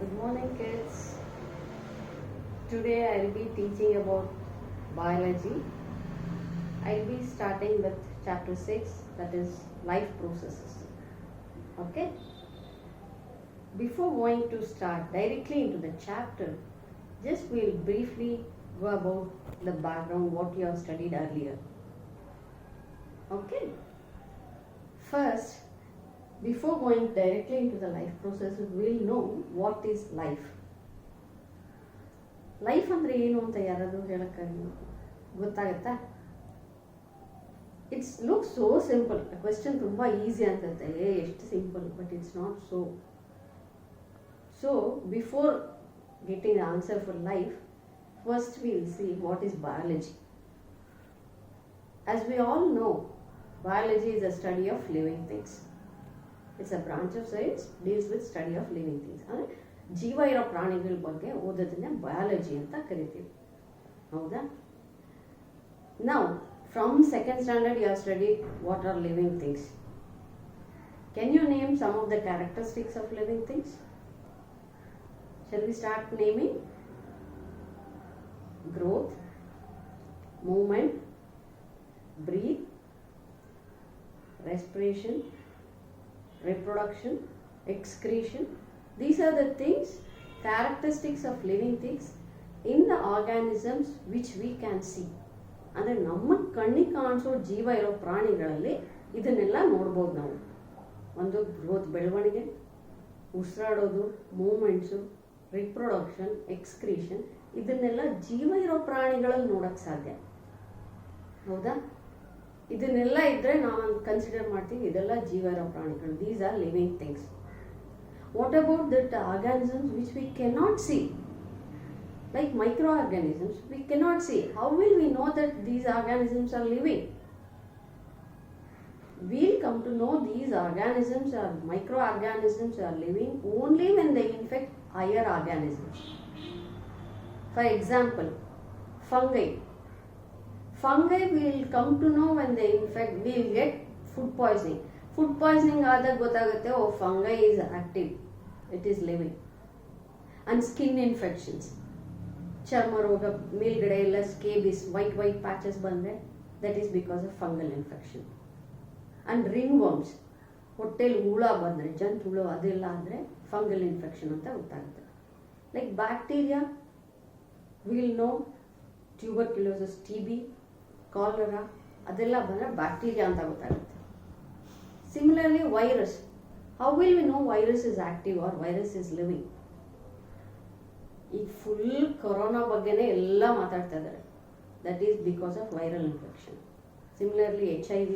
Good morning, kids. Today I'll be teaching about biology. I'll be starting with chapter 6, that is life processes. Okay? Before going to start directly into the chapter, just we'll briefly go about the background, what you have studied earlier. Okay? First, before going directly into the life processes, we'll know what is life. Life ಅಂದರೆ ಏನು ಅಂತ ಯಾರಾದರೂ ಹೇಳಕ್ಕೆ ಗೊತ್ತಾಗತ್ತಾ? It's look so simple. Question ತುಂಬ easy ಅನ್ಸುತ್ತೆ, ಎಷ್ಟು simple, but it's not so. So before getting the answer for life, first will see what is biology. As we all know, biology is a study of living things. It's a branch of science deals with study of living things. ಅಂದರೆ ಜೀವ ಇರೋ ಪ್ರಾಣಿಗಳ ಬಗ್ಗೆ ಓದೋದನ್ನೇ biology ಅಂತ ಕರಿತೀವಿ, ಹೌದಾ? Now, from second standard you have studied what are living things. Can you name some of the characteristics of living things? Shall we start naming? Growth, movement, breathe, respiration, reproduction, excretion. These are the things, characteristics of living things in the organisms which we can see. ಅಂದರೆ ನಮ್ಮ ಕಣ್ಣಿಗೆ ಕಾಣಿಸೋ ಜೀವ ಇರೋ ಪ್ರಾಣಿಗಳಲ್ಲಿ ಇದನ್ನೆಲ್ಲ ನೋಡ್ಬೋದು ನಾವು. ಒಂದು ಗ್ರೋತ್, ಬೆಳವಣಿಗೆ, ಉಸಿರಾಡೋದು, ಮೂಮೆಂಟ್ಸು, ರಿಪ್ರೊಡಕ್ಷನ್, ಎಕ್ಸ್ಕ್ರೀಷನ್, ಇದನ್ನೆಲ್ಲ ಜೀವ ಇರೋ ಪ್ರಾಣಿಗಳಲ್ಲಿ ನೋಡೋಕ್ಕೆ ಸಾಧ್ಯ, ಹೌದಾ? ಇದನ್ನೆಲ್ಲ ಇದ್ದರೆ ನಾವು ಕನ್ಸಿಡರ್ ಮಾಡ್ತೀವಿ ಇದೆಲ್ಲ ಜೀವ ಇರೋ ಪ್ರಾಣಿಗಳು. These are living things. What about that organisms which we cannot see? Like microorganisms, we cannot see. How will we know that these organisms are living? We'll come to know these organisms or microorganisms are living only when they infect higher organisms. For example, fungi. Fungi will come to know when they infect, we will get food poisoning. Food poisoning ಆದಾಗ ಗೊತ್ತಾಗುತ್ತೆ, oh fungi is active, it is living. And skin infections, ಚರ್ಮ ರೋಗ, ಮೇಲ್ಗಡೆ ಎಲ್ಲ scabies, white patches ಬಂದರೆ that is because of fungal infection. And ringworms, ಹೊಟ್ಟೆಲಿ ಹುಳ ಬಂದರೆ, ಜಂತು ಹುಳು ಅದೆಲ್ಲ ಅಂದರೆ ಫಂಗಲ್ ಇನ್ಫೆಕ್ಷನ್ ಅಂತ ಗೊತ್ತಾಗುತ್ತೆ. Like bacteria, will know tuberculosis, TB, cholera ಅದೆಲ್ಲ ಬಂದರೆ ಬ್ಯಾಕ್ಟೀರಿಯಾ ಅಂತ ಗೊತ್ತಾಗುತ್ತೆ. Similarly, virus. How will we know virus is active or virus is living? ಈಗ ಫುಲ್ ಕೊರೋನಾ ಬಗ್ಗೆನೇ ಎಲ್ಲ ಮಾತಾಡ್ತಾ ಇದ್ದಾರೆ. That is because of viral infection. Similarly HIV,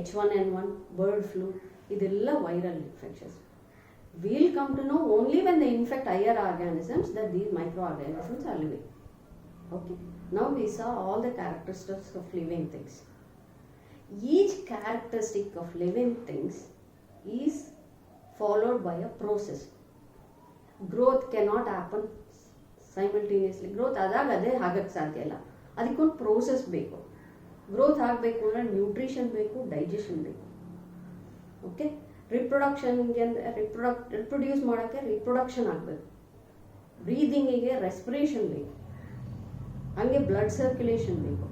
H1N1, bird flu, ಇದೆಲ್ಲ viral infections. Will come to know only when they infect higher organisms that these microorganisms are living. Okay, now we saw all the characteristics of living things. Each characteristic of living things is followed by a process. Growth cannot happen simultaneously. Growth ಅದಾಗದೇ ಆಗಕ್ಕೆ ಸಾಧ್ಯ ಇಲ್ಲ, ಅದಕ್ಕೊಂದು process ಬೇಕು. Growth ಆಗಬೇಕು ಅಂದರೆ nutrition ಬೇಕು, digestion ಬೇಕು. Okay, ರಿಪ್ರೊಡಕ್ಷನ್ಗೆ reproduce ಮಾಡೋಕ್ಕೆ ರಿಪ್ರೊಡಕ್ಷನ್ ಆಗಬೇಕು. ಬ್ರೀದಿಂಗಿಗೆ ರೆಸ್ಪಿರೇಷನ್ ಬೇಕು, ಹಂಗೆ ಬ್ಲಡ್ ಸರ್ಕ್ಯುಲೇಷನ್ ಬೇಕು.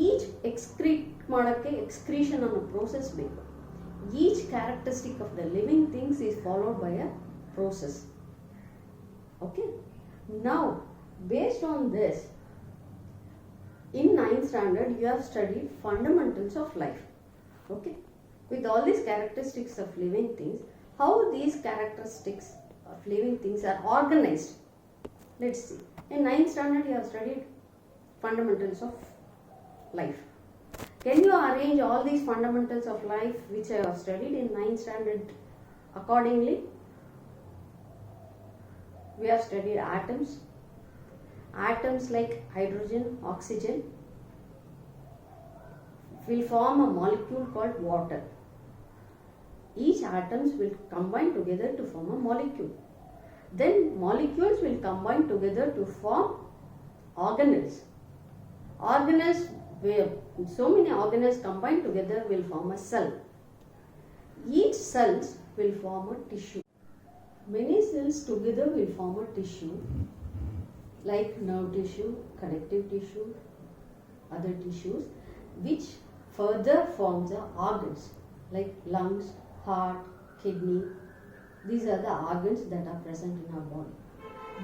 ಈಚ್ ಎಕ್ಸ್ಕ್ರೀಟ್ ಮಾಡೋಕ್ಕೆ ಎಕ್ಸ್ಕ್ರೀಷನ್ ಅನ್ನೋ ಪ್ರೋಸೆಸ್ ಬೇಕು. Each characteristic of the living things is followed by a process. Okay, now based on this, in 9th standard you have studied fundamentals of life. Okay, with all these characteristics of living things, how these characteristics of living things are organized. Let's see. In 9th standard you have studied fundamentals of life. Can you arrange all these fundamentals of life which I have studied in 9th standard accordingly? We have studied atoms. Atoms like hydrogen, oxygen will form a molecule called water. Each atoms will combine together to form a molecule. Then molecules will combine together to form organelles. Organelles, where so many organelles combined together will form a cell. Each cells will form a tissue. Many cells together will form a tissue like nerve tissue, connective tissue, other tissues, which further forms the organs like lungs, heart, kidney. These are the organs that are present in our body.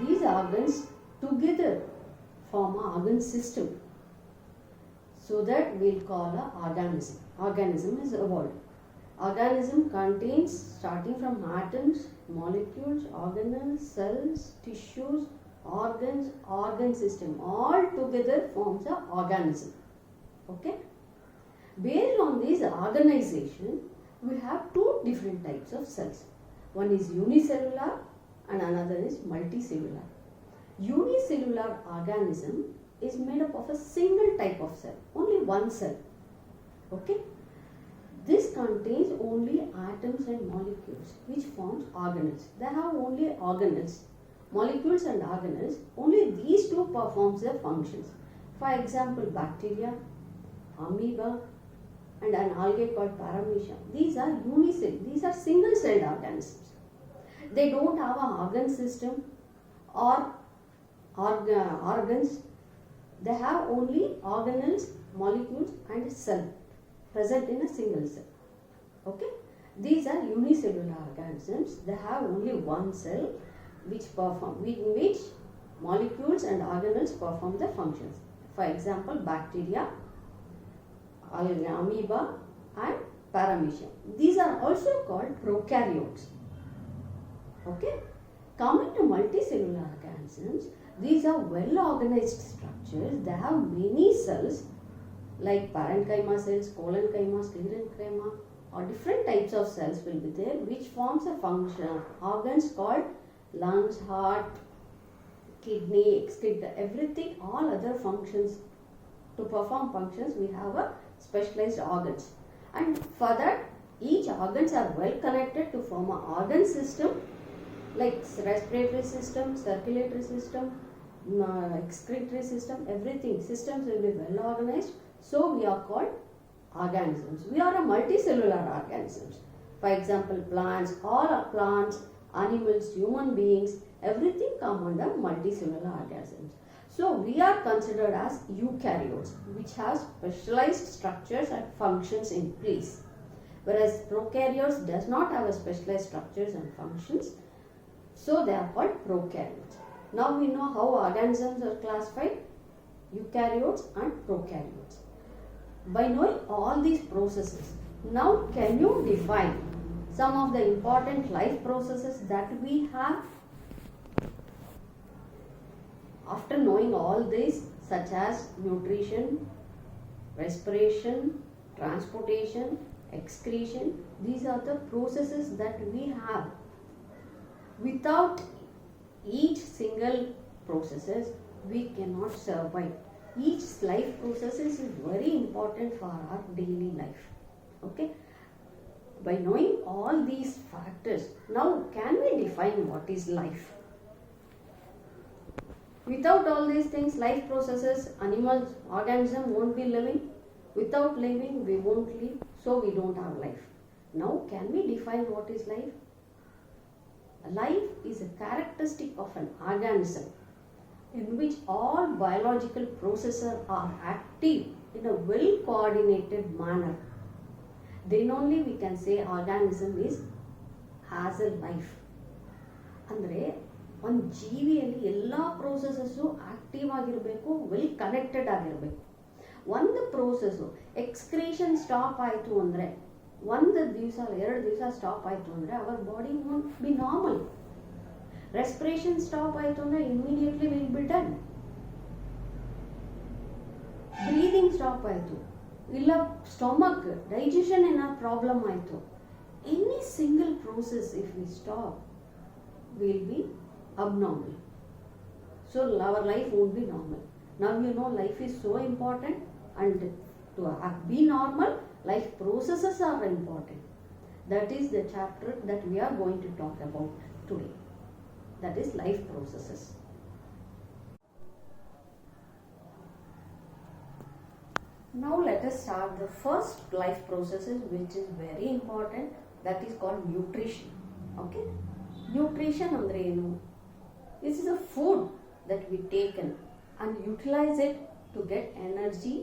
These organs together form an organ system. So that we'll call a organism. Organism is a word. Organism contains starting from atoms, molecules, organelles, cells, tissues, organs, organ system. All together forms an organism. Okay? Based on this organization, we have two different types of cells. One is unicellular and another is multicellular. Unicellular organism is made up of a single type of cell, only one cell. Okay? This contains only atoms and molecules which forms organelles. They have only organelles. Molecules and organelles, only these two performs their functions. For example, bacteria, amoeba, and an algae called Paramecia. These are unicellular, these are single-celled organisms. They don't have an organ system or organs. They have only organelles, molecules, and cell present in a single cell. Okay? These are unicellular organisms. They have only one cell in which molecules and organelles perform their functions. For example, bacteria, amoeba, and Paramecia. These are also called prokaryotes. Okay? Coming to multicellular organisms, these are well organized structures. They have many cells like parenchyma cells, collenchyma, sclerenchyma, or different types of cells will be there which forms a function. Organs called lungs, heart, kidney, excreta, everything, all other functions. To perform functions, we have a specialized organs. And for that, each organs are well connected to form an organ system like respiratory system, circulatory system, excretory system, everything. Systems will be well organized. So we are called organisms. We are a multicellular organisms. For example, plants, all are plants, animals, human beings, everything come under multicellular organisms. So we are considered as eukaryotes, which have specialized structures and functions in place. Whereas prokaryotes does not have a specialized structures and functions. So they are called prokaryotes. Now we know how organisms are classified, eukaryotes and prokaryotes. By knowing all these processes, now can you define some of the important life processes that we have? After knowing all this, such as nutrition, respiration, transportation, excretion, these are the processes that we have. Without each single processes, we cannot survive. Each life process is very important for our daily life. Okay? By knowing all these factors, now can we define what is life? Without all these things, life processes, animals, organism won't be living. Without living, we won't live, so we don't have life. Now, can we define what is life? Life is a characteristic of an organism in which all biological processes are active in a well coordinated manner. Then only we can say organism has a life. ಅಂದರೆ ಒಂದು ಜೀವಿಯಲ್ಲಿ ಎಲ್ಲ ಪ್ರೋಸೆಸಸ್ಸು active ಆಗಿರಬೇಕು, well connected ಆಗಿರಬೇಕು. ಒಂದು process excretion stop ಆಯಿತು ಅಂದರೆ, ಒಂದು ದಿವಸ 2 ದಿವಸ ಸ್ಟಾಪ್ ಆಯಿತು ಅಂದರೆ our body won't be normal. Respiration stop ಆಯಿತು ಅಂದರೆ immediately will be done. Breathing stop ಆಯಿತು, ಇಲ್ಲ ಸ್ಟೊಮಕ್ ಡೈಜೆಷನ್ ಏನಾದ್ರು ಪ್ರಾಬ್ಲಮ್ ಆಯಿತು, any single process if we stop will be abnormal. So our life won't be normal. Now you know life is so important, and to be normal, life processes are important. That is the chapter that we are going to talk about today. That is life processes. Now let us start the first life processes, which is very important. That is called nutrition. Okay? Nutrition ಅಂದರೆ ಏನು? This is a food that we taken and utilize it to get energy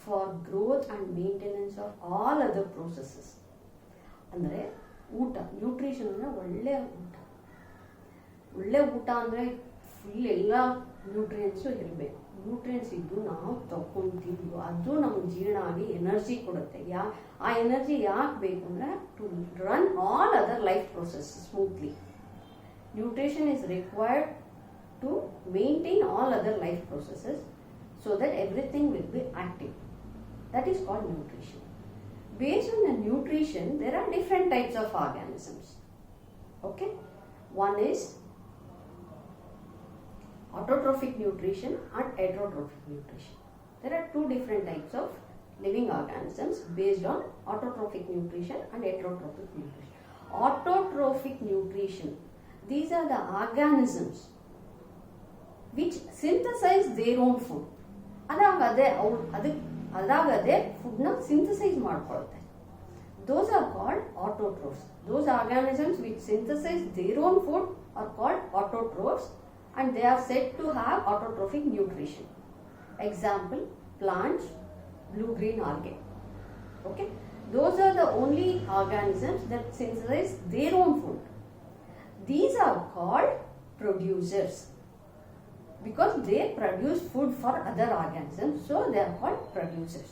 for growth and maintenance of all other processes. ಅಂದರೆ ಊಟ, nutrition ಅಂದರೆ ಒಳ್ಳೆಯ ಊಟ. ಒಳ್ಳೆ ಊಟ ಅಂದರೆ ಫುಲ್ ಎಲ್ಲ ನ್ಯೂಟ್ರಿಯೆಂಟ್ಸು ಇರಬೇಕು. ನ್ಯೂಟ್ರಿಯೆಂಟ್ಸ್ ಇದ್ದು ನಾವು ತಗೊಂತೀವಿ, ಅದು ನಮ್ಗೆ ಜೀರ್ಣ ಆಗಿ ಎನರ್ಜಿ ಕೊಡುತ್ತೆ. ಆ ಎನರ್ಜಿ ಯಾಕೆ ಬೇಕು ಅಂದರೆ to run all other life process smoothly. Nutrition is required to maintain all other life processes so that everything will be active. That is called nutrition. Based on the nutrition, there are different types of organisms. Okay? One is autotrophic nutrition and heterotrophic nutrition. There are two different types of living organisms based on autotrophic nutrition and heterotrophic nutrition. Autotrophic nutrition, these are the organisms which synthesize their own food. ಅದಾಗದೆ ಫುಡ್ನ synthesise ಮಾಡ್ಕೊಳುತ್ತೆ. Those are called autotrophs. Those organisms which synthesize their own food are called autotrophs and they are said to have autotrophic nutrition. Example, plants, blue-green algae. Okay? Those are the only organisms that synthesize their own food. These are called producers because they produce food for other organisms, so they are called producers.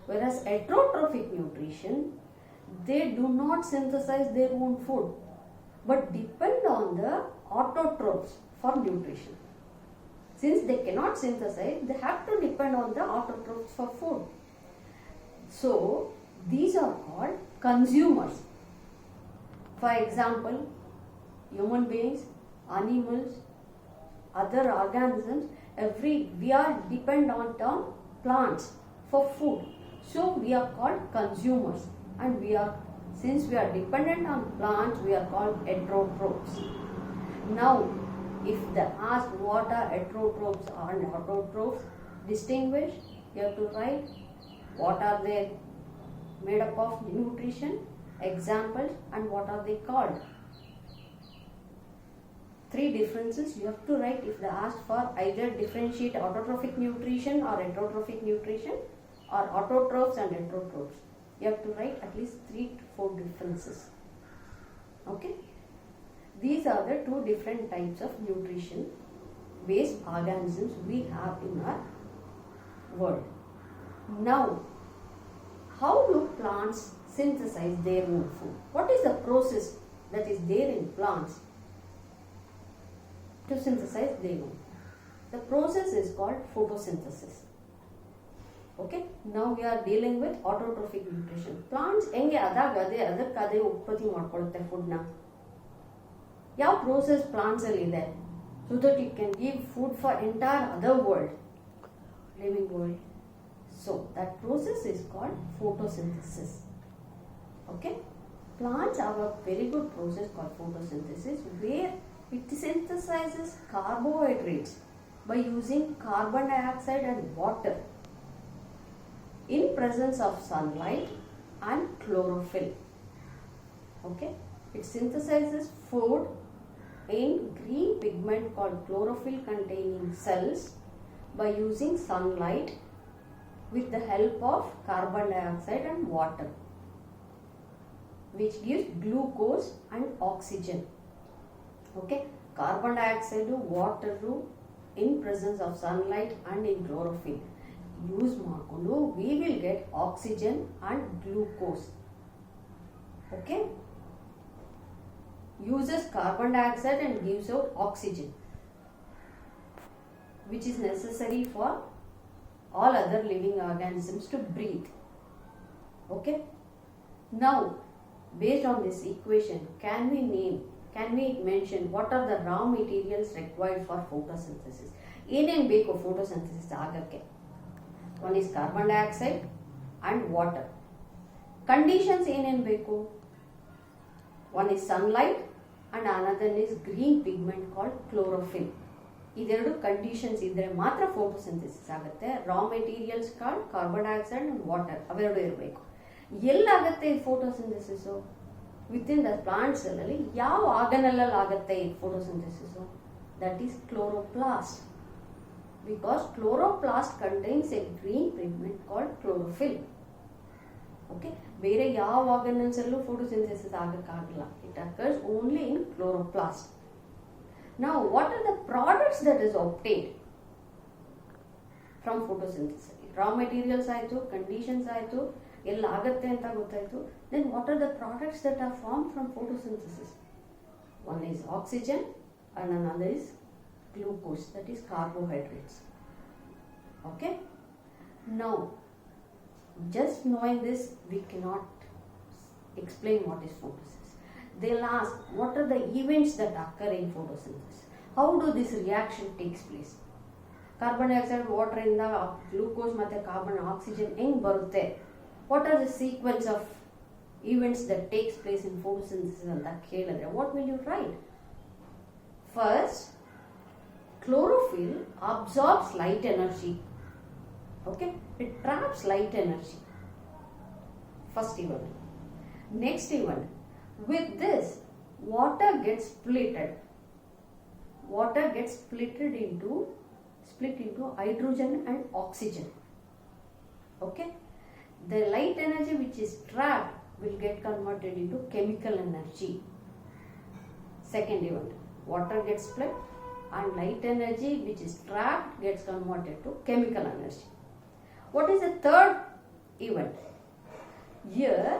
Whereas heterotrophic nutrition, they do not synthesize their own food but depend on the autotrophs for nutrition. Since they cannot synthesize, they have to depend on the autotrophs for food. So these are called consumers. For example, human beings, animals, other organisms, we are dependent on plants for food. So we are called consumers, and since we are dependent on plants, we are called heterotrophs. Now, if they ask what are heterotrophs and autotrophs, distinguish, you have to write what are they made up of, nutrition, examples, and what are they called. 3 differences you have to write if they ask for either differentiate autotrophic nutrition or heterotrophic nutrition or autotrophs and heterotrophs. You have to write at least 3 to 4 differences. Okay? These are the 2 different types of nutrition based organisms we have in our world. Now, how do plants synthesize their own food? What is the process that is there in plants to synthesize their own? The process is called photosynthesis. Okay, now we are dealing with autotrophic nutrition. Plants ಹೆಂಗೆ ಅದಕ್ಕೆ ಉತ್ಪತ್ತಿ ಮಾಡ್ಕೊಳ್ಳುತ್ತೆ ಫುಡ್ನ. ಯಾವ process plants ಅಲ್ಲಿ ಇದೆ so that it can give food for entire other world, living world. So that process is called photosynthesis. Okay, plants have a very good process called photosynthesis where it synthesizes carbohydrates by using carbon dioxide and water in presence of sunlight and chlorophyll. Okay, it synthesizes food in green pigment called chlorophyll containing cells by using sunlight with the help of carbon dioxide and water, which gives glucose and oxygen. Okay, carbon dioxide, water in presence of sunlight and in chlorophyll use ಮಾಡ್ಕೊಂಡು we will get oxygen and glucose. Okay, uses carbon dioxide and gives out oxygen, which is necessary for all other living organisms to breathe. Okay, now based on this equation, can we mention what are the raw materials required for photosynthesis? ಏನೇನು ಬೇಕು photosynthesis ಆಗಕ್ಕೆ? One is carbon dioxide and water. Conditions ಏನೇನು ಬೇಕು? One is sunlight and another is green pigment called chlorophyll. ಇದೆರಡು conditions ಇದ್ರೆ ಮಾತ್ರ photosynthesis ಆಗುತ್ತೆ. Raw materials called carbon dioxide and water ಅವೆರಡು ಇರಬೇಕು. ಎಲ್ಲಾಗುತ್ತೆ photosynthesis? Within the plant cell ಅಲ್ಲಿ ಯಾವ ಆರ್ಗನಲ್ ಆಗುತ್ತೆ ಈ photosynthesis? That is chloroplast. Because chloroplast contains a green pigment called chlorophyll. Okay, ಬೇರೆ ಯಾವ ಆರ್ಗನಲ್ಸ್ ಅಲ್ಲೂ ಫೋಟೋಸಿಂಥೆಸಿಸ್ ಆಗಕ್ಕಾಗಲ್ಲ. It occurs only in chloroplast. Now, what are the products that is obtained from photosynthesis? Raw materials ಆಯಿತು, conditions ಆಯಿತು, ಎಲ್ಲ ಆಗುತ್ತೆ ಅಂತ ಗೊತ್ತಾಯಿತು. Then what are the products that are formed from photosynthesis? One is oxygen and another is glucose, that is carbohydrates. Okay? Now, just knowing this, we cannot explain what is photosynthesis. They'll ask, what are the events that occur in photosynthesis? How do this reaction takes place? Carbon dioxide, water inda glucose ಮತ್ತೆ carbon oxygen ಹೆಂಗ್ ಬರುತ್ತೆ? What are the sequence of events that takes place in photosynthesis ಅಂತ ಕೇಳಿದ್ರೆ what will you write? First, chlorophyll absorbs light energy. Okay, it traps light energy. First event. Next event, with this, water gets splitted. Water gets split into hydrogen and oxygen. Okay, the light energy which is trapped will get converted into chemical energy. Second event, water gets split and light energy which is trapped gets converted to chemical energy. What is the third event? Here,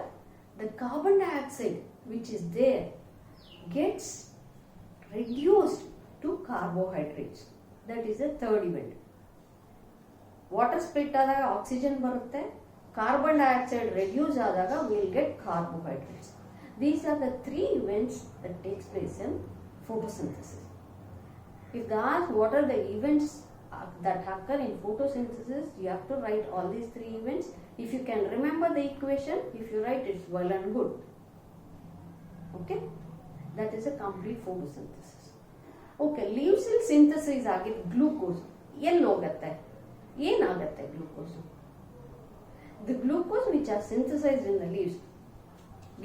the carbon dioxide which is there gets reduced to carbohydrates. That is the third event. Water split ಆದಾಗ oxygen ಬರುತ್ತೆ, carbon dioxide reduce ಆದಾಗ we will get carbohydrates. These are the three events that takes place in photosynthesis. If they ask what are the events that occur in photosynthesis, you have to write all these three events. If you can remember the equation, if you write, it's well and good. Okay, that is a complete photosynthesis. Okay, leaf cell synthesis ಆಗಿದ್ದು glucose ಎಲ್ಲಿ ಹೋಗುತ್ತೆ? ಏನಾಗುತ್ತೆ glucose? The glucose which are synthesized in the leaves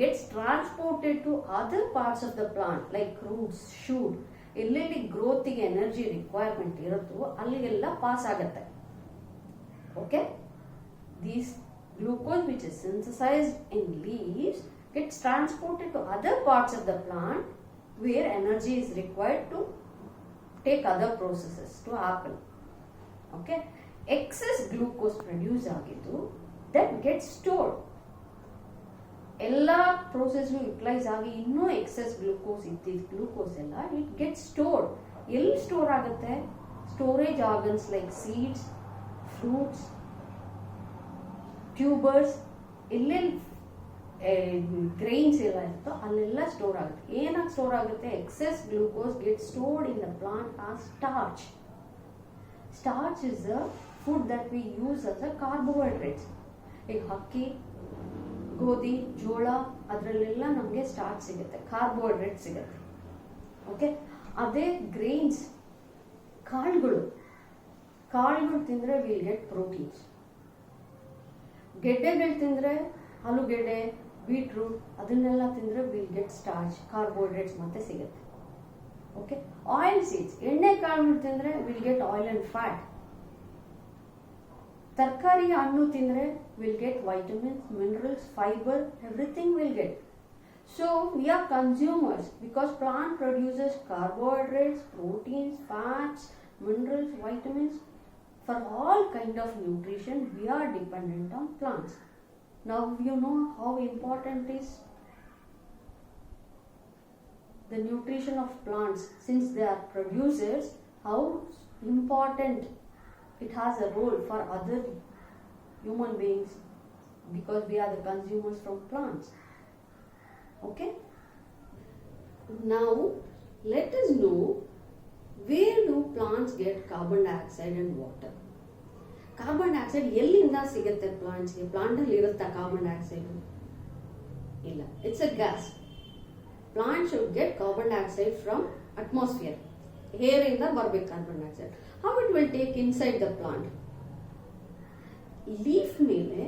gets transported to other parts of the plant like roots, shoot. ಎಲ್ಲೆಲ್ಲಿ ಗ್ರೋತಿಗೆ energy requirement ಇರುತ್ತೋ ಅಲ್ಲಿಗೆಲ್ಲ pass ಆಗುತ್ತೆ. Okay, these glucose which is synthesized in leaves gets transported to other parts of the plant where energy is required to take other processes to happen. Okay, excess glucose produced ಆಗಿದ್ದು that gets stored. ಎಲ್ಲ process utilise ಆಗಿ ಇನ್ನೂ excess glucose ಇದ್ದಿದ್ದು glucose ಎಲ್ಲ it get stored. ಎಲ್ಲಿ store ಆಗುತ್ತೆ? Storage organs like seeds, fruits, tubers, ಎಲ್ಲೆಲ್ಲಿ grains ಎಲ್ಲ ಇರುತ್ತೋ ಅಲ್ಲೆಲ್ಲ ಸ್ಟೋರ್ ಆಗುತ್ತೆ. ಏನಾಗಿ ಸ್ಟೋರ್ ಆಗುತ್ತೆ? Excess glucose get stored in the plant as starch. Starch is a food that we use as a carbohydrates. ಈಗ ಅಕ್ಕಿ, ಗೋಧಿ, ಜೋಳ ಅದರಲ್ಲೆಲ್ಲ ನಮಗೆ ಸ್ಟಾರ್ಚ್ ಸಿಗುತ್ತೆ, ಕಾರ್ಬೋಹೈಡ್ರೇಟ್ ಸಿಗುತ್ತೆ. ಓಕೆ, ಅದೇ ಗ್ರೈನ್ಸ್, ಕಾಳುಗಳು ತಿಂದರೆ ವಿಲ್ ಗೆಟ್ ಪ್ರೋಟೀನ್ಸ್. ಗೆಡ್ಡೆಗಳು ತಿಂದರೆ ಆಲೂಗೆಡ್ಡೆ, ಬೀಟ್ರೂಟ್ ಅದನ್ನೆಲ್ಲ ತಿಂದರೆ ವಿಲ್ ಗೆಟ್ ಸ್ಟಾರ್ಚ್, ಕಾರ್ಬೋಹೈಡ್ರೇಟ್ಸ್ ಮತ್ತೆ ಸಿಗುತ್ತೆ. ಓಕೆ, ಆಯಿಲ್ ಸೀಡ್ಸ್, ಎಣ್ಣೆ ಕಾಳುಗಳು ತಿಂದರೆ will get oil and fat. ತರಕಾರಿ, ಹಣ್ಣು ತಿಂದರೆ will get vitamins, minerals, fibre, everything will get. So we are consumers because plant produces carbohydrates, proteins, fats, minerals, vitamins. For all kind of nutrition we are dependent on plants. Now you know how important is the nutrition of plants since they are producers, how important it has a role for other human beings because we are the consumers from plants. Okay, now let us know where do plants get carbon dioxide and water. Carbon dioxide ಎಲ್ಲಿಂದ ಸಿಗುತ್ತೆ ಪ್ಲಾಂಟ್ಸ್ಗೆ? Plant ಅಲ್ಲಿ ಇರುತ್ತಾ carbon dioxide? ಇಲ್ಲ, it's a gas. Plant should get carbon dioxide from atmosphere, air ಇಂದ ಬರಬೇಕು carbon dioxide. How it will take inside the plant? Leaf ಮೇಲೆ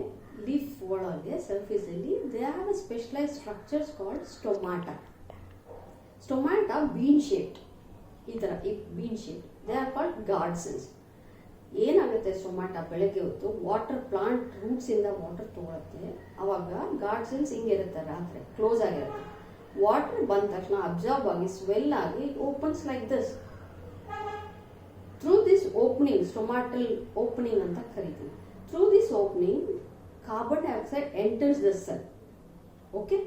leaf ಒಳಗೆ surface ಅಲ್ಲಿ they have a specialized structures called stomata. Stomata bean shaped. ಈ ಥರ bean shaped. They are called guard cells. ಏನಾಗುತ್ತೆ stomata ಬೆಳಗ್ಗೆ ಹೊತ್ತು ವಾಟರ್ ಪ್ಲಾಂಟ್ ರೂಟ್ಸ್ ಇಂದ water ತಗೊಳುತ್ತೆ, ಅವಾಗ ಗಾರ್ಡ್ ಸೆಲ್ಸ್ ಹಿಂಗಿರುತ್ತೆ, ರಾತ್ರಿ ಕ್ಲೋಸ್ ಆಗಿರುತ್ತೆ. ವಾಟರ್ ಬಂದ ತಕ್ಷಣ ಅಬ್ಸಾರ್ಬ್ ಆಗಿ ಸ್ವೆಲ್ ಆಗಿ it opens like this. Through this opening, stomatal opening ಅಂತ ಕರಿತೀವಿ. Through this opening carbon dioxide enters the cell. Okay,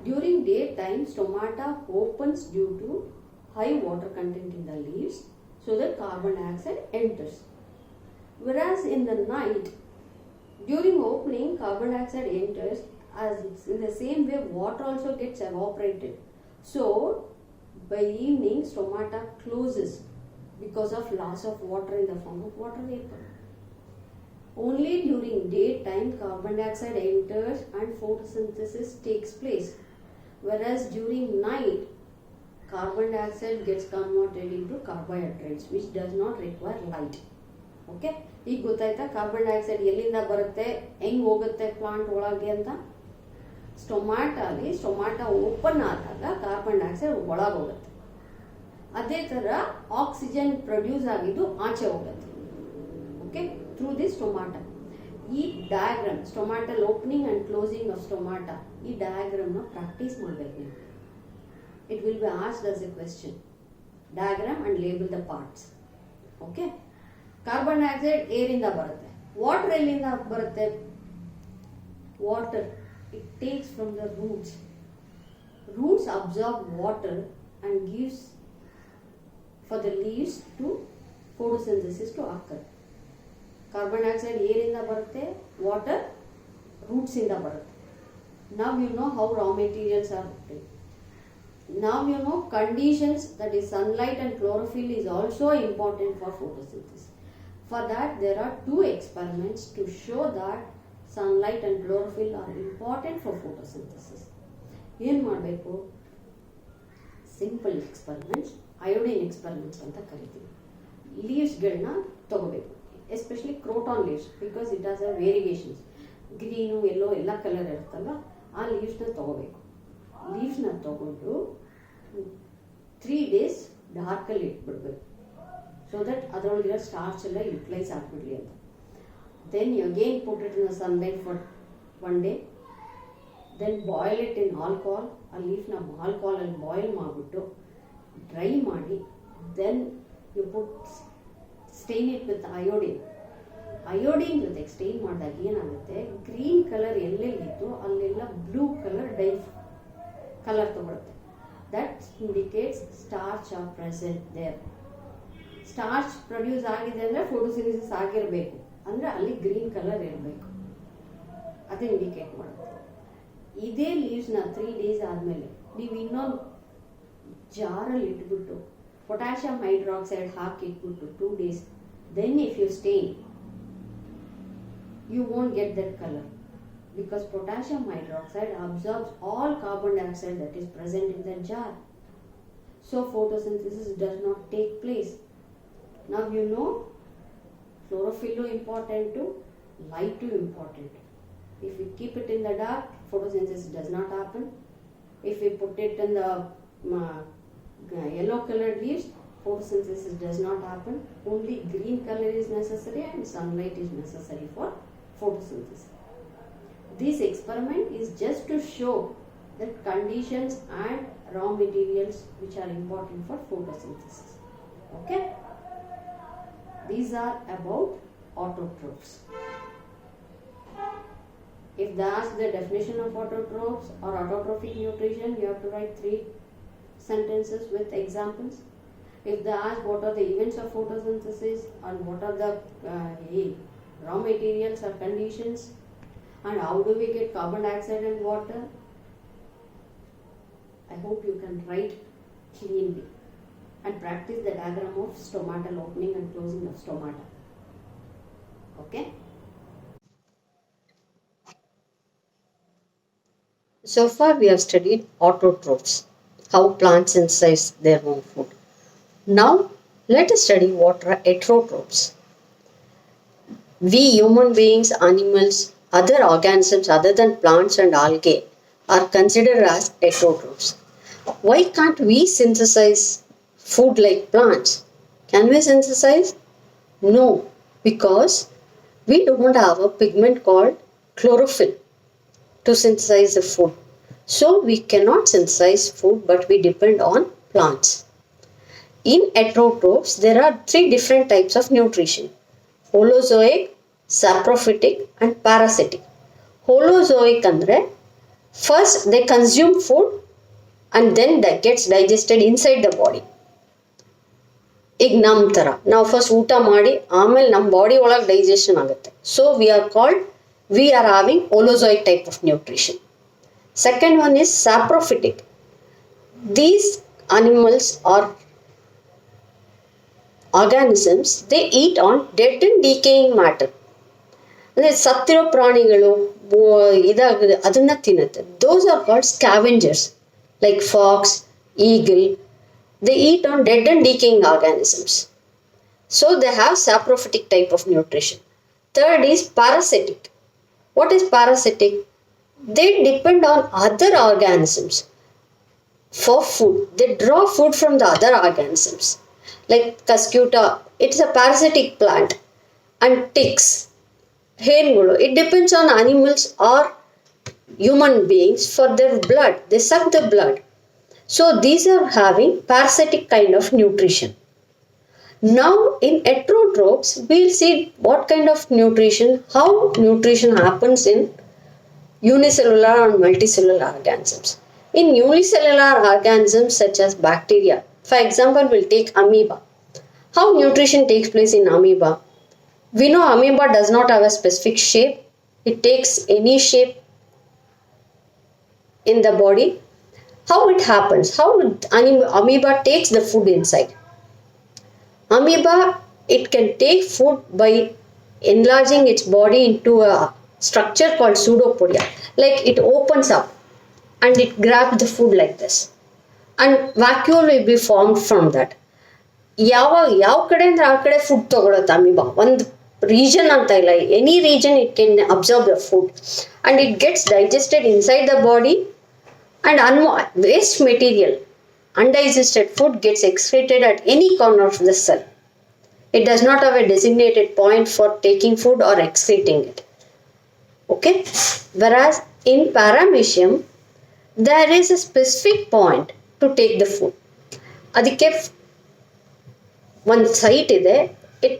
during daytime stomata opens due to high water content in the leaves, so that carbon dioxide enters. Whereas in the night, during opening carbon dioxide enters, as it's in the same way water also gets evaporated. So by evening stomata closes because of loss of water in the form of water vapor. Only during daytime carbon dioxide enters and photosynthesis takes place, whereas during night carbon dioxide gets converted into carbohydrates which does not require light. Okay, ಈಗ ಗೊತ್ತಾಯ್ತಾ carbon dioxide ಎಲ್ಲಿಂದ ಬರುತ್ತೆ, ಹೆಂಗ್ ಹೋಗುತ್ತೆ plant ಒಳಗೆ ಅಂತ. Stomata open ಆದಾಗ carbon dioxide ಒಳಗೆ ಹೋಗುತ್ತೆ. ಅದೇ ಥರ ಆಕ್ಸಿಜನ್ ಪ್ರೊಡ್ಯೂಸ್ ಆಗಿದ್ದು ಆಚೆ ಹೋಗುತ್ತೆ. Okay, through this stomata. ಈ diagram, stomatal opening and closing of stomata, ಈ ಡಯಾಗ್ರಾಮ್ನ ಪ್ರಾಕ್ಟೀಸ್ ಮಾಡಬೇಕು ನೀವು. It will be asked as a question. Diagram and label the parts. Okay, carbon dioxide ಏರಿಂದ ಬರುತ್ತೆ, ವಾಟರ್ ಎಲ್ಲಿಂದ ಬರುತ್ತೆ? Water it takes from the roots. Roots absorb water and gives for the leaves to photosynthesis to occur. Carbon dioxide ಏರಿಂದ ಬರುತ್ತೆ? Water roots ಇಂದ ಬರುತ್ತೆ. Now you know how raw materials are obtained. Now you know conditions, that is sunlight and chlorophyll is also important for photosynthesis. For that there are two experiments to show that sunlight and chlorophyll are important for photosynthesis. ಏನು ಮಾಡಬೇಕು? Simple experiments, iodine experiments ಅಂತ ಕರಿತೀವಿ. ಲೀವ್ಸ್ಗಳನ್ನ ತಗೋಬೇಕು, especially croton leaves, because it has a variations. Green, yellow ಎಲ್ಲ colour ಇರುತ್ತಲ್ಲ, ಆ ಲೀವ್ಸ್ನ ತಗೋಬೇಕು. ಲೀವ್ಸ್ನ ತಗೊಂಡು 3 days ಡಾರ್ಕಲ್ಲಿ ಇಟ್ಬಿಡ್ಬೇಕು, ಸೊ ದಟ್ ಅದರೊಳಗಿರೋ ಸ್ಟಾರ್ಚ್ ಎಲ್ಲ ಯುಟಿಲೈಸ್ ಆಗಿಬಿಡಲಿ ಅಂತ. Then you again put it in the sunlight for 1 day. Then boil it in alcohol. ಆ ಲೀಫ್ನ ಆಲ್ಕೋಹಾಲಲ್ಲಿ ಬಾಯ್ಲ್ ಮಾಡಿಬಿಟ್ಟು ಡ್ರೈ ಮಾಡಿ, then you put stain it with iodine. Iodine ಜೊತೆಗೆ ಸ್ಟೈನ್ ಮಾಡಿದಾಗ ಏನಾಗುತ್ತೆ, ಗ್ರೀನ್ ಕಲರ್ ಎಲ್ಲೆಲ್ಲಿತ್ತು ಅಲ್ಲೆಲ್ಲ ಬ್ಲೂ ಕಲರ್ ಡೈ ಕಲರ್ ತಗೊಳುತ್ತೆ. That indicates starch are present there. Starch produce ಆಗಿದೆ ಅಂದರೆ ಫೋಟೋಸಿಂಥಸಿಸ್ ಆಗಿರಬೇಕು, ಅಂದರೆ ಅಲ್ಲಿ ಗ್ರೀನ್ ಕಲರ್ ಇರಬೇಕು, ಅದು ಇಂಡಿಕೇಟ್ ಮಾಡುತ್ತೆ. ಇದೇ ಲೀವ್ಸ್ನ 3 days ಆದಮೇಲೆ ನೀವು ಇನ್ನೊಂದು ಜಾರಲ್ಲಿ ಇಟ್ಬಿಟ್ಟು ಪೊಟ್ಯಾಷಿಯಂ ಹೈಡ್ರಾಕ್ಸೈಡ್ ಹಾಕಿ ಇಟ್ಬಿಟ್ಟು 2 days, then if you stain, you won't get that color, because potassium hydroxide absorbs all carbon dioxide that is present in the jar. So photosynthesis does not take place. Now you know chlorophyll important too, light too important. If we keep it in the dark, photosynthesis does not happen. If we put it in the yellow colored leaves, photosynthesis does not happen. Only green color is necessary and sunlight is necessary for photosynthesis. This experiment is just to show the conditions and raw materials which are important for photosynthesis. Okay? These are about autotrophs. If they ask the definition of autotrophs or autotrophic nutrition, you have to write 3 sentences with examples. If they ask what are the events of photosynthesis and what are the raw materials or conditions and how do we get carbon dioxide and water, I hope you can write cleanly and practice the diagram of stomatal opening and closing of stomata. Okay? So far we have studied autotrophs, how plants synthesize their own food. Now let us study what are heterotrophs. We human beings, animals other organisms other than plants and algae are considered as heterotrophs. Why can't we synthesize food like plants? Can we synthesize? No, because we don't have a pigment called chlorophyll to synthesize the food. So we cannot synthesize food, but we depend on plants. In heterotrophs, there are 3 different types of nutrition: holozoic, saprophytic and parasitic. Holozoic andre first they consume food and then that gets digested inside the body. ಈಗ ನಮ್ಮ ಥರ ನಾವು first ಊಟ ಮಾಡಿ ಆಮೇಲೆ ನಮ್ಮ body ಒಳಗೆ digestion ಆಗುತ್ತೆ. So we are having holozoic type of nutrition. Second one is saprophytic. These animals are organisms, they eat on dead and decaying matter. ಅಂದರೆ ಸತ್ತಿರೋ ಪ್ರಾಣಿಗಳು ಅದನ್ನ ತಿನ್ನುತ್ತೆ. Those are called scavengers like fox, eagle. They eat on dead and decaying organisms. So they have saprophytic type of nutrition. Third is parasitic. What is parasitic? They depend on other organisms for food. They draw food from the other organisms. Like Cuscuta, it's a parasitic plant, and ticks, henugulu, it depends on animals or human beings for their blood. They suck the blood. So these are having parasitic kind of nutrition. Now in heterotrophs, we'll see what kind of nutrition, how nutrition happens in unicellular and multicellular organisms. In unicellular organisms such as bacteria, for example, we'll take amoeba. How nutrition takes place in amoeba? We know amoeba does not have a specific shape. It takes any shape in the body. How it happens? How amoeba takes the food inside? Amoeba, it can take food by enlarging its body into a structure called pseudopodia. Like it opens up and it grabs the food like this. And vacuole will be formed from that. ಯಾವ ಕಡೆ ಅಂದ್ರೆ ಆ ಕಡೆ food ತಗೊಳತ್ತೆ amoeba. ಒಂದು region ಅಂತ ಇಲ್ಲ, any region it can observe the food and it gets digested inside the body and waste material, undigested food gets excreted at any corner of the cell. It does not have a designated point for taking food or excreting it. Okay? Whereas in paramecium, there is a specific point to take the food. ಅದಕ್ಕೆ ಒಂದು site ಇದೆ, it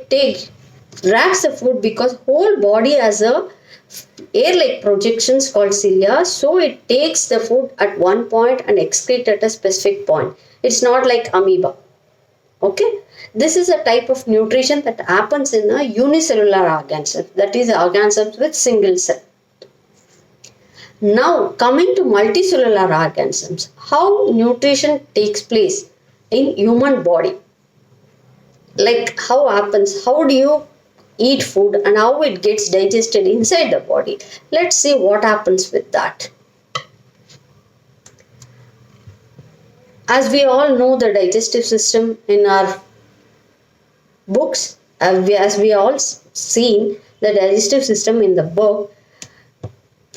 grabs the food because whole body has a air-like projections called cilia, so it takes the food at one point and excrete at a specific point. It's not like amoeba. Okay, this is a type of nutrition that happens in a unicellular organism, that is organisms with single cell. Now coming to multicellular organisms, how nutrition takes place in human body, like how happens, how do you eat food and how it gets digested inside the body. Let's see what happens with that. As we all know, the digestive system in our books, as we all seen the digestive system in the book,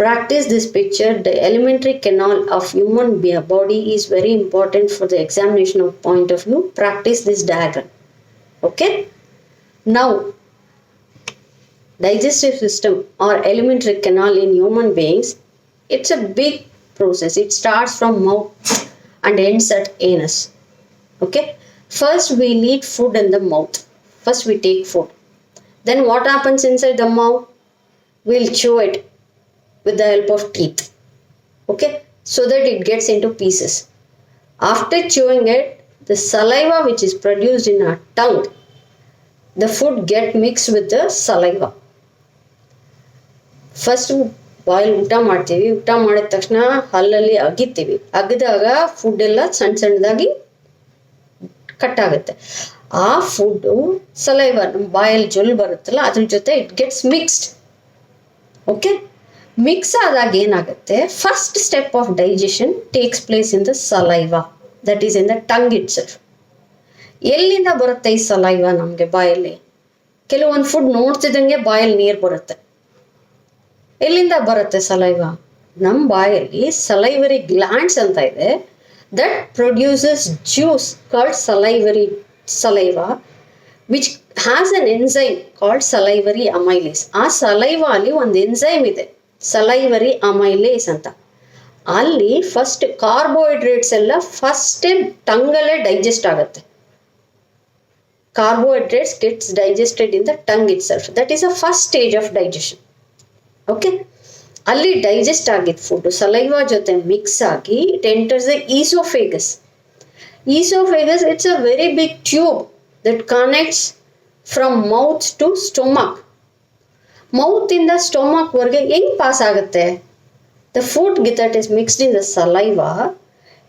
practice this picture. The alimentary canal of human body is very important for the examination of point of view. Practice this diagram. Okay? Now, digestive system or alimentary canal in human beings, it's a big process. It starts from mouth and ends at anus. Okay, first we'll eat food in the mouth. First we take food, then what happens inside the mouth? We'll chew it with the help of teeth. Okay, so that it gets into pieces. After chewing it, the saliva which is produced in our tongue, the food get mixed with the saliva. First boil ಊಟ ಮಾಡ್ತೀವಿ, ಊಟ ಮಾಡಿದ ತಕ್ಷಣ ಹಲ್ಲಲ್ಲಿ ಅಗಿತೀವಿ, ಅಗಿದಾಗ food ಎಲ್ಲ ಸಣ್ಣ ಸಣ್ಣದಾಗಿ cut ಆಗುತ್ತೆ. ಆ ಫುಡ್ಡು ಸಲೈವ ನಮ್ಮ ಬಾಯಲ್ಲಿ ಜೊಲ್ ಬರುತ್ತಲ್ಲ ಅದ್ರ ಜೊತೆ it gets mixed. Okay, mix ಆದಾಗ ಏನಾಗುತ್ತೆ, first step of digestion takes place in the saliva, that is in the tongue it self. ಎಲ್ಲಿಂದ ಬರುತ್ತೆ ಈ ಸಲೈವಾ ನಮಗೆ ಬಾಯಲ್ಲಿ? ಕೆಲವೊಂದು ಫುಡ್ ನೋಡ್ತಿದ್ದಂಗೆ ಬಾಯಲ್ಲಿ ನೀರು ಬರುತ್ತೆ. ಎಲ್ಲಿಂದ ಬರುತ್ತೆ ಸಲೈವಾ? ನಮ್ಮ ಬಾಯಲ್ಲಿ ಸಲೈವರಿ ಗ್ಲ್ಯಾಂಡ್ಸ್ ಅಂತ ಇದೆ, that produces juice called saliva which has an enzyme called salivary amylase. ಆ ಸಲೈವಾ ಅಲ್ಲಿ ಒಂದು ಎನ್ಸೈಮ್ ಇದೆ, ಸಲೈವರಿ ಅಮೈಲೇಸ್ ಅಂತ. ಅಲ್ಲಿ ಫಸ್ಟ್ ಕಾರ್ಬೋಹೈಡ್ರೇಟ್ಸ್ ಎಲ್ಲ ಫಸ್ಟ್ ಟಂಗಲ್ಲೇ ಡೈಜೆಸ್ಟ್ ಆಗುತ್ತೆ. Carbohydrates gets digested in the tongue itself. That is a first stage of digestion. Okay? ಅಲ್ಲಿ digest ಆಗಿದ್ದ ಫುಡ್ ಸಲೈವಾ ಜೊತೆ ಮಿಕ್ಸ್ ಆಗಿ it enters the oesophagus. Oesophagus it's a very big tube that connects from mouth to stomach. Mouth ಇಂದ stomach ವರೆಗೆ ಹೆಂಗ್ pass ಆಗುತ್ತೆ? The food that is mixed in the saliva,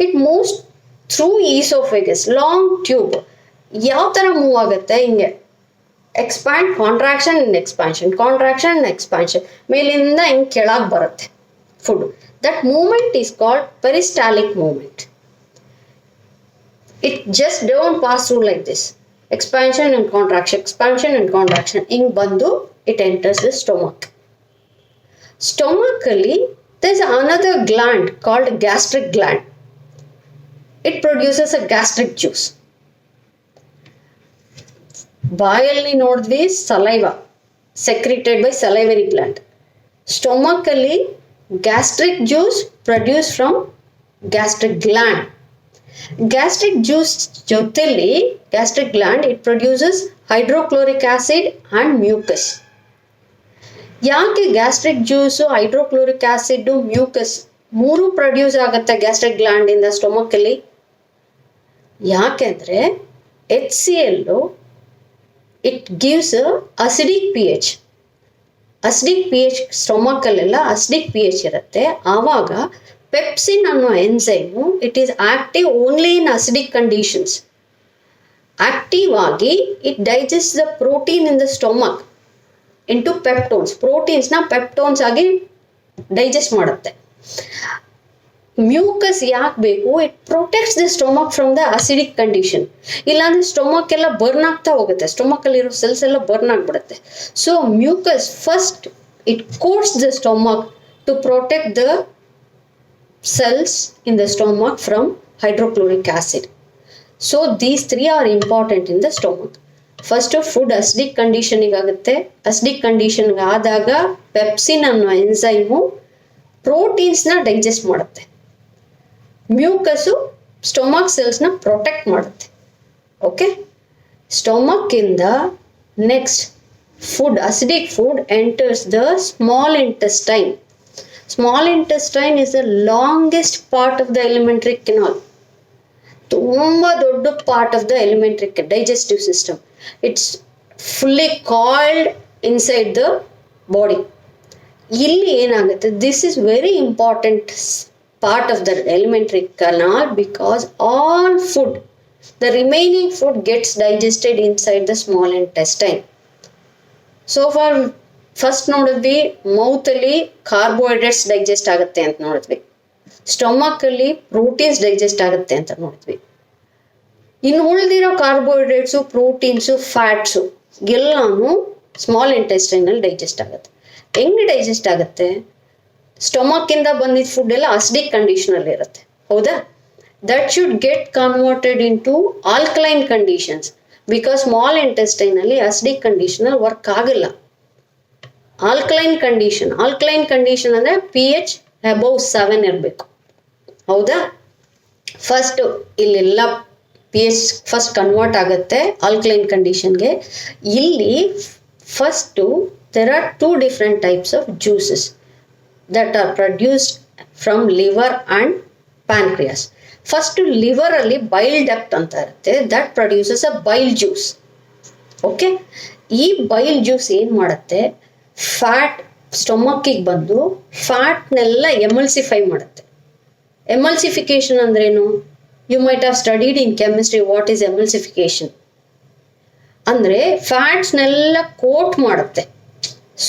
it moves through oesophagus, long tube. ಯಾವ ಥರ move ಆಗುತ್ತೆ? ಹಿಂಗೆ expand, contraction and expansion, contraction and expansion, ಮೇಲಿಂದ ಹಿಂಗೆ ಕೆಳಗೆ ಬರುತ್ತೆ food. That movement is called ಪೆರಿಸ್ಟಾಲಿಕ್ movement. It just don't pass through like this, expansion and contraction, expansion and contraction, ಹಿಂಗೆ ಬಂದು it enters the stomach. Stomach ಅಲ್ಲಿ there is another gland called gastric gland. It produces a gastric juice. ಬಾಯಲ್ಲಿ ನೋಡಿದ್ವಿ saliva secreted by salivary gland. Stomach ಅಲ್ಲಿ gastric juice produce from gastric gland. Gastric juice ಜೊತೆಲಿ gastric gland it produces hydrochloric acid and mucus. ಯಾಕೆ gastric juice, hydrochloric acid, mucus ಮೂರು produce ಆಗುತ್ತೆ gastric gland ಇಂದ stomach ಅಲ್ಲಿ? ಯಾಕೆಂದ್ರೆ HCl it gives acidic pH. Acidic pH ಸ್ಟೊಮಕಲ್ಲೆಲ್ಲ acidic pH ಇರುತ್ತೆ. ಆವಾಗ ಪೆಪ್ಸಿನ್ ಅನ್ನೋ enzyme it is active only in acidic conditions. Active ಆಗಿ it digest the protein in the stomach into peptones. ಪ್ರೋಟೀನ್ಸ್ನ peptones ಆಗಿ ಡೈಜೆಸ್ಟ್ ಮಾಡುತ್ತೆ. ಮ್ಯೂಕಸ್ ಯಾಕೆ ಬೇಕು? It protects the stomach from the acidic condition. ಇಲ್ಲಾಂದ್ರೆ ಸ್ಟೊಮಕ್ ಎಲ್ಲ burn ಆಗ್ತಾ ಹೋಗುತ್ತೆ, ಸ್ಟೊಮಕ್ ಅಲ್ಲಿರೋ ಸೆಲ್ಸ್ ಎಲ್ಲ ಬರ್ನ್ ಆಗ್ಬಿಡುತ್ತೆ. So mucus first it coats the stomach to protect the cells in the stomach from hydrochloric acid. So these three are important in the stomach. First food acidic condition ಆಗುತ್ತೆ. acidic condition ಆದಾಗ pepsin ಅನ್ನೋ enzyme ಪ್ರೋಟೀನ್ಸ್ನ digest ಮಾಡುತ್ತೆ. ಮ್ಯೂಕಸ್ಸು stomach ಸೆಲ್ಸ್ನ protect ಮಾಡುತ್ತೆ. Okay, stomach ಇಂದ next food, acidic food enters the small intestine. Small intestine is the longest part of the alimentary canal. ತುಂಬ ದೊಡ್ಡ part of the alimentary digestive system. It's fully called inside the body. ಇಲ್ಲಿ ಏನಾಗುತ್ತೆ, this is very important part of the alimentary canal because all food, the remaining food gets digested inside the small intestine. So for first ನೋಡಿದ್ವಿ ಮೌತಲ್ಲಿ carbohydrates digest ಆಗುತ್ತೆ ಅಂತ ನೋಡಿದ್ವಿ, stomach ಅಲ್ಲಿ proteins digest ಆಗುತ್ತೆ ಅಂತ ನೋಡಿದ್ವಿ. ಇನ್ನು ಉಳಿದಿರೋ ಕಾರ್ಬೋಹೈಡ್ರೇಟ್ಸು, ಪ್ರೋಟೀನ್ಸು, ಫ್ಯಾಟ್ಸು ಎಲ್ಲಾನು ಸ್ಮಾಲ್ ಇಂಟೆಸ್ಟೈನ್ ಅಲ್ಲಿ ಡೈಜೆಸ್ಟ್ ಆಗುತ್ತೆ. ಹೆಂಗೆ ಡೈಜೆಸ್ಟ್ ಆಗುತ್ತೆ? ಸ್ಟೊಮಕ್ ಇಂದ ಬಂದಿದ್ದ ಫುಡ್ ಎಲ್ಲ ಅಸಿಡಿಕ್ ಕಂಡೀಷನ್ ಅಲ್ಲಿ ಇರುತ್ತೆ, ಹೌದಾ? That should get converted into alkaline conditions because small intestine ಅಲ್ಲಿ ಅಸಿಡಿಕ್ ಕಂಡೀಷನ್ ಅಲ್ಲಿ ವರ್ಕ್ ಆಗಲ್ಲ. ಆಲ್ಕಲೈನ್ ಕಂಡೀಷನ್ ಅಂದರೆ pH ಅಬೌವ್ 7 ಇರಬೇಕು, ಹೌದಾ? ಫಸ್ಟ್ ಇಲ್ಲೆಲ್ಲ pH ಫಸ್ಟ್ ಕನ್ವರ್ಟ್ ಆಗುತ್ತೆ ಆಲ್ಕಲೈನ್ ಕಂಡೀಷನ್ಗೆ. ಇಲ್ಲಿ first there are 2 different types of juices that are produced from liver and pancreas. First liver ಅಲ್ಲಿ ಬೈಲ್ ಡಕ್ಟ್ ಅಂತ ಇರುತ್ತೆ, that produces a bile juice. Okay, ಈ ಬೈಲ್ ಜ್ಯೂಸ್ ಏನು ಮಾಡುತ್ತೆ, ಫ್ಯಾಟ್ ಸ್ಟೊಮಕ್ಕಿಗೆ ಬಂದು ಫ್ಯಾಟ್ನೆಲ್ಲ ಎಮಲ್ಸಿಫೈ ಮಾಡುತ್ತೆ. ಎಮಲ್ಸಿಫಿಕೇಶನ್ ಅಂದ್ರೇನು? You might have studied in chemistry what is emulsification. ಅಂದರೆ ಫ್ಯಾಟ್ಸ್ನೆಲ್ಲ ಕೋಟ್ ಮಾಡುತ್ತೆ,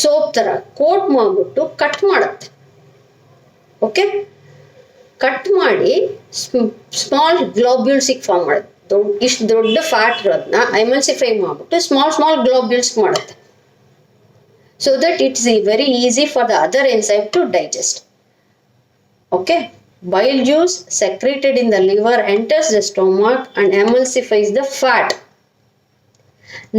ಸೋಪ್ ಥರ ಕೋಟ್ ಮಾಡಿಬಿಟ್ಟು ಕಟ್ ಮಾಡುತ್ತೆ. ಓಕೆ, ಕಟ್ ಮಾಡಿ ಸ್ಮಾಲ್ ಗ್ಲೋಬ್ಯೂಲ್ಸಿಗೆ ಫಾರ್ಮ್ ಮಾಡುತ್ತೆ. ಇಷ್ಟು ದೊಡ್ಡ ಫ್ಯಾಟ್ ಇರೋದನ್ನ ಎಮಲ್ಸಿಫೈ ಮಾಡಿಬಿಟ್ಟು ಸ್ಮಾಲ್ ಗ್ಲೋಬ್ಯೂಲ್ಸ್ ಮಾಡುತ್ತೆ. so that it's very easy for the other enzyme to digest. Okay, bile juice secreted in the liver enters the stomach and emulsifies the fat.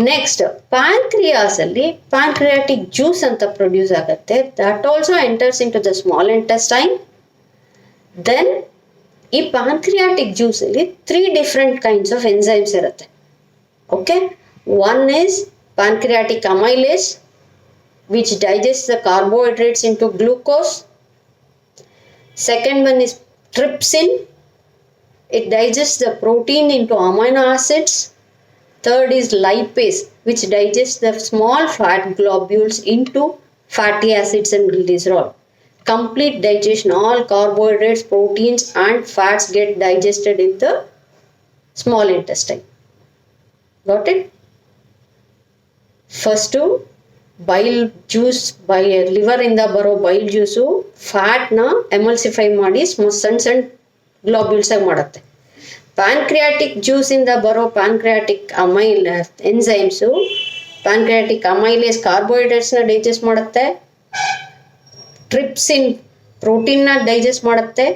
Next, pancreas alli pancreatic juice anta produce agutte, that also enters into the small intestine. Then ಈ pancreatic juice ಅಲ್ಲಿ 3 different kinds of enzymes ಇರುತ್ತೆ. Okay, one is pancreatic amylase which digests the carbohydrates into glucose. Second one is trypsin, it digests the protein into amino acids. Third is lipase, which digests the small fat globules into fatty acids and glycerol. Complete digestion, all carbohydrates, proteins and fats get digested in the small intestine. Got it? First, bile juice, liver ಇಂದ ಬರೋ bile juice fat ನ emulsify ಮಾಡಿ ಸಣ್ಣ globules ಆಗಿ ಮಾಡುತ್ತೆ. Pancreatic juice ಇಂದ ಬರೋ pancreatic enzymes pancreatic amylase carbohydrates ನ digest ಮಾಡುತ್ತೆ. Trypsin protein ನ digest ಮಾಡುತ್ತೆ.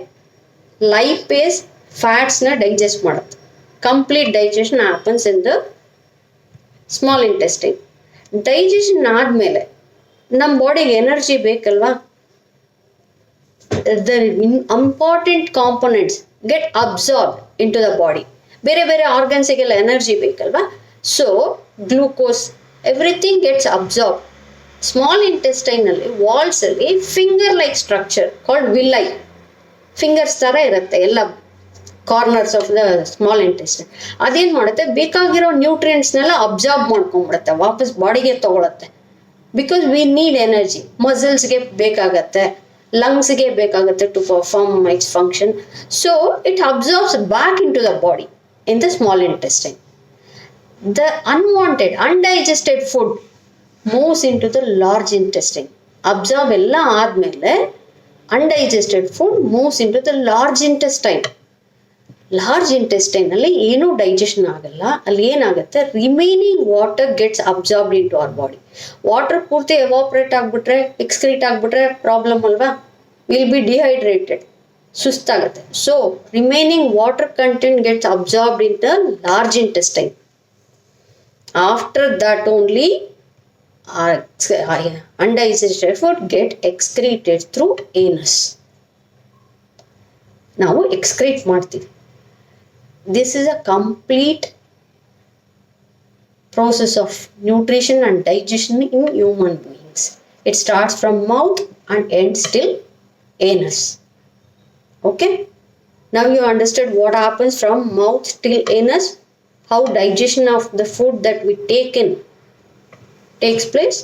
Lipase fats ನ digest ಮಾಡುತ್ತೆ. Complete digestion happens in the small intestine. Digestion ಆದ್ಮೇಲೆ ನಮ್ಮ ಬಾಡಿಗೆ ಎನರ್ಜಿ ಬೇಕಲ್ವಾ? The important components get absorbed into the body. ಬೇರೆ ಬೇರೆ ಆರ್ಗನ್ಸ್ಗೆಲ್ಲ ಎನರ್ಜಿ ಬೇಕಲ್ವಾ? So glucose everything gets absorb. Small intestine ಅಲ್ಲಿ ವಾಲ್ಸ್ ಅಲ್ಲಿ finger like structure called villi, fingers ತರ ಇರುತ್ತೆ ಎಲ್ಲ corners of the small intestine. ಅದೇನ್ ಮಾಡುತ್ತೆ, ಬೇಕಾಗಿರೋ ನ್ಯೂಟ್ರಿಯೆಂಟ್ಸ್ನೆಲ್ಲ ಅಬ್ಸಾರ್ಬ್ ಮಾಡ್ಕೊಂಡ್ಬಿಡುತ್ತೆ, ವಾಪಸ್ ಬಾಡಿಗೆ ತಗೊಳುತ್ತೆ. ಬಿಕಾಸ್ ವಿ ನೀಡ್ ಎನರ್ಜಿ, ಮಸಲ್ಸ್ಗೆ ಬೇಕಾಗತ್ತೆ, ಲಂಗ್ಸ್ಗೆ ಬೇಕಾಗುತ್ತೆ to perform its function. So it absorbs back into the body in the small intestine. The unwanted, undigested food moves into the large intestine. Absorb ಎಲ್ಲ ಆದ್ಮೇಲೆ undigested food moves into the large intestine. Large intestine ಅಲ್ಲಿ ಏನೂ digestion ಆಗಲ್ಲ. ಅಲ್ಲಿ ಏನಾಗುತ್ತೆ, remaining water gets absorbed into our body. Water ಪೂರ್ತಿ evaporate ಆಗ್ಬಿಟ್ರೆ, excrete ಆಗ್ಬಿಟ್ರೆ ಪ್ರಾಬ್ಲಮ್ ಅಲ್ವಾ? ವಿಲ್ ಬಿ ಡಿಹೈಡ್ರೇಟೆಡ್, ಸುಸ್ತಾಗುತ್ತೆ. So remaining water content gets absorbed in the large intestine. After that only undigested food get excreted through anus. ನಾವು excrete ಮಾಡ್ತೀವಿ. This is a complete process of nutrition and digestion in human beings. It starts from mouth and ends till anus. Okay? Now you understood what happens from mouth till anus, how digestion of the food that we take in takes place.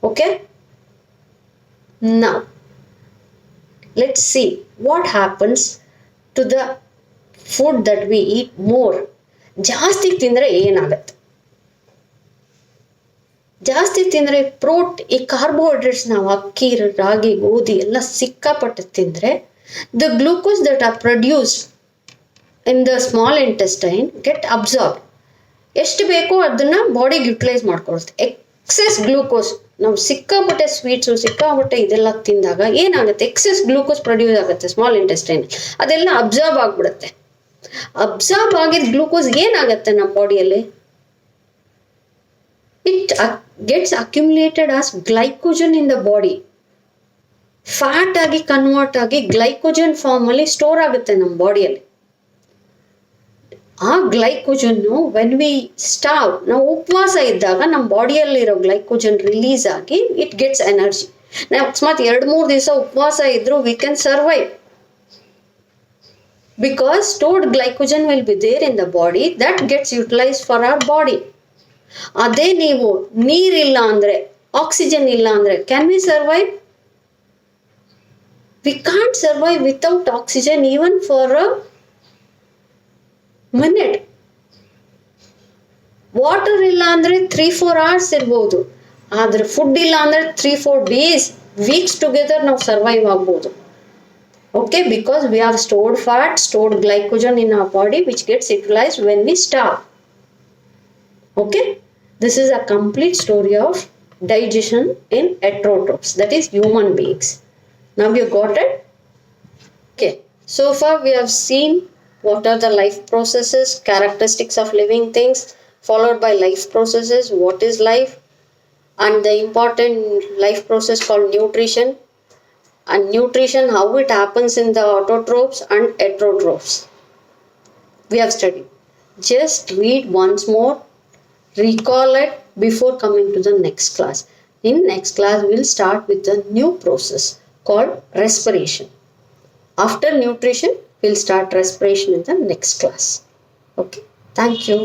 Okay? Now, let's see what happens to the food that we eat more. ಜಾಸ್ತಿ ತಿಂದರೆ ಏನಾಗುತ್ತೆ? ಜಾಸ್ತಿ ತಿಂದರೆ ಈ carbohydrates ನಾವು ಅಕ್ಕಿ, ರಾಗಿ, ಗೋಧಿ ಎಲ್ಲ ಸಿಕ್ಕಾಪಟ್ಟೆ ತಿಂದರೆ the glucose that are produced in the small intestine get absorbed. ಎಷ್ಟು ಬೇಕೋ ಅದನ್ನ ಬಾಡಿಗೆ ಯುಟಿಲೈಸ್ ಮಾಡ್ಕೊಳುತ್ತೆ. ಎಕ್ಸೆಸ್ ಗ್ಲೂಕೋಸ್, ನಾವು ಸಿಕ್ಕಾಪಟ್ಟೆ ಸ್ವೀಟ್ಸು, ಸಿಕ್ಕಾಪಟ್ಟೆ ಇದೆಲ್ಲ ತಿಂದಾಗ ಏನಾಗುತ್ತೆ, ಎಕ್ಸೆಸ್ ಗ್ಲೂಕೋಸ್ ಪ್ರೊಡ್ಯೂಸ್ ಆಗುತ್ತೆ ಸ್ಮಾಲ್ ಇಂಟೆಸ್ಟೈನ್. ಅದೆಲ್ಲ ಅಬ್ಸಾರ್ಬ್ ಆಗ್ಬಿಡುತ್ತೆ. ಅಬ್ಸಾರ್ಬ್ ಆಗಿದ್ದ ಗ್ಲೂಕೋಸ್ ಏನಾಗುತ್ತೆ ನಮ್ಮ ಬಾಡಿಯಲ್ಲಿ, it gets accumulated as glycogen in the body. Fat ಆಗಿ ಕನ್ವರ್ಟ್ ಆಗಿ ಗ್ಲೈಕೋಜನ್ ಫಾರ್ಮ್ ಅಲ್ಲಿ ಸ್ಟೋರ್ ಆಗುತ್ತೆ ನಮ್ಮ ಬಾಡಿಯಲ್ಲಿ. ಆ ಗ್ಲೈಕೋಜನ್ನು ವೆನ್ ವಿ ಸ್ಟಾವ್, ನಾವು ಉಪವಾಸ ಇದ್ದಾಗ ನಮ್ಮ ಬಾಡಿಯಲ್ಲಿರೋ ಗ್ಲೈಕೋಜನ್ ರಿಲೀಸ್ ಆಗಿ ಇಟ್ ಗೆಟ್ಸ್ ಎನರ್ಜಿ. ನಾವು ಅಕಸ್ಮಾತ್ 2-3 ದಿವಸ ಉಪವಾಸ ಇದ್ರು we can survive because stored glycogen will be there in the body that gets utilised for our body. ಅದೇ ನೀವು ನೀರಿಲ್ಲ ಅಂದ್ರೆ, ಆಕ್ಸಿಜನ್ ಇಲ್ಲ ಅಂದ್ರೆ, can we survive? We can't survive without oxygen even for a minute. Water ಇಲ್ಲ ಅಂದ್ರೆ 3-4 hours ಇರ್ಬೋದು, ಆದ್ರೆ ಫುಡ್ ಇಲ್ಲ ಅಂದ್ರೆ 3-4 days, ವೀಕ್ಸ್ ಟುಗೆದರ್ ನಾವು ಸರ್ವೈವ್ ಆಗ್ಬೋದು. Okay, because we have stored fat, stored glycogen in our body which gets utilised when we starve. Okay, This is a complete story of digestion in heterotrophs, that is human beings. Now you got it? Okay, so far we have seen what are the life processes, characteristics of living things, followed by life processes, what is life, and the important life process called nutrition, and nutrition, how it happens in the autotrophs and heterotrophs. We have studied. Just read once more, recall it before coming to the next class. In next class, we'll start with a new process called respiration. After nutrition, we'll start respiration in the next class. Okay, thank you.